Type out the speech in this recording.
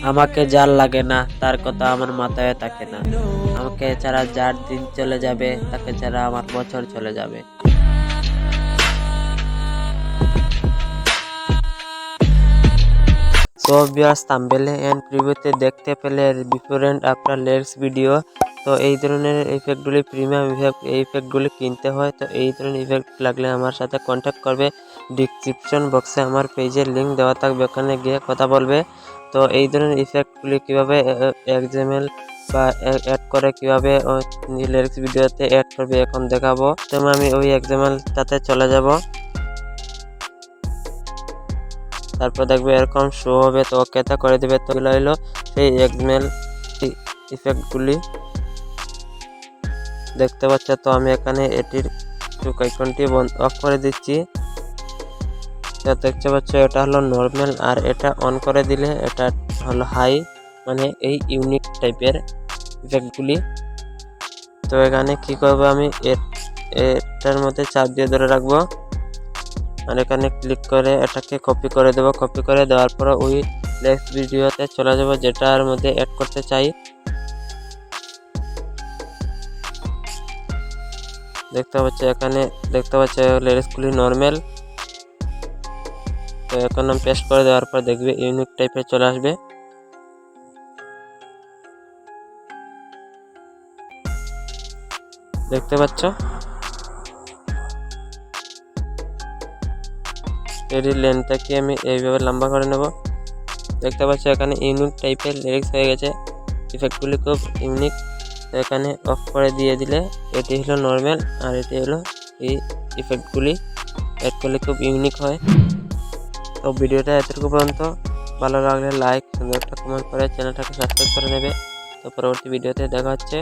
আমাকে যার লাগে না তার কথা আমার মাথায় থাকে না। আমাকে ছাড়া যার দিন চলে যাবে, তাকে ছাড়া আমার বছর চলে যাবে। সো ভিউয়ার্স, থাম্বনেলে এন্ড প্রিভিউতে দেখতে পেলে ডিফারেন্ট আফটার লিরিক্স ভিডিও। তো এই ধরনের ইফেক্টগুলি প্রিমিয়াম ইফেক্ট, এই ইফেক্টগুলি কিনতে হয়। তো এই ধরনের ইফেক্ট লাগলে আমার সাথে কন্ট্যাক্ট করবে। ডিসক্রিপশন বক্সে আমার পেজের লিঙ্ক দেওয়া থাকবে, ওখানে গিয়ে কথা বলবে। তো এই ধরনের ইফেক্টগুলি কীভাবে এক্সএমএল বা অ্যাড করে কীভাবে লিরিক্স ভিডিওতে অ্যাড করবে এখন দেখাবো। তো আমি ওই এক্সএমএলটাতে চলে যাব। তারপর দেখবে এরকম শো হবে, তো ওকেতে করে দেবে। তো এগুলো হলো সেই এক্সএমএল ইফেক্টগুলি দেখতে পাচ্ছ। তো আমি এখানে এটির চোখ আইকনটি অফ করে দিচ্ছি। তো দেখতে পাচ্ছ এটা হলো নর্মাল, আর এটা অন করে দিলে এটা হলো হাই, মানে এই ইউনিক টাইপের ইফেক্টগুলি। তো এখানে কি করবো, আমি এটার মধ্যে চাপ দিয়ে ধরে রাখবো, আর এখানে ক্লিক করে এটাকে কপি করে দেব। কপি করে দেওয়ার পর ওই নেক্সট ভিডিওতে চলে যাব যেটার মধ্যে অ্যাড করতে চাই। দেখতে পাচ্ছি এখানে, দেখতে পাচ্ছি লিরিক্সগুলি নর্মাল। তো এখন আমি পেস্ট করে দেওয়ার পর দেখবে ইউনিক টাইপের চলে আসবে। দেখতে পাচ্ছ এর লেন্থটাকে আমি এইভাবে লম্বা করে নেব। দেখতে পাচ্ছ এখানে ইউনিক টাইপের লিরিক্স হয়ে গেছে, ইফেক্টগুলি খুব ইউনিক। তো এখানে অফ করে দিয়ে দিলে এটি হলো নর্মাল, আর এটি হলো এই ইফেক্টগুলি অ্যাড করলে খুব ইউনিক হয়। তো ভিডিওটা এতটুকু পর্যন্ত, ভালো লাগলে লাইক, সুন্দর একটা কমেন্ট করে চ্যানেলটাকে সাবস্ক্রাইব করে নেবে। তো পরবর্তী ভিডিওতে দেখা হচ্ছে।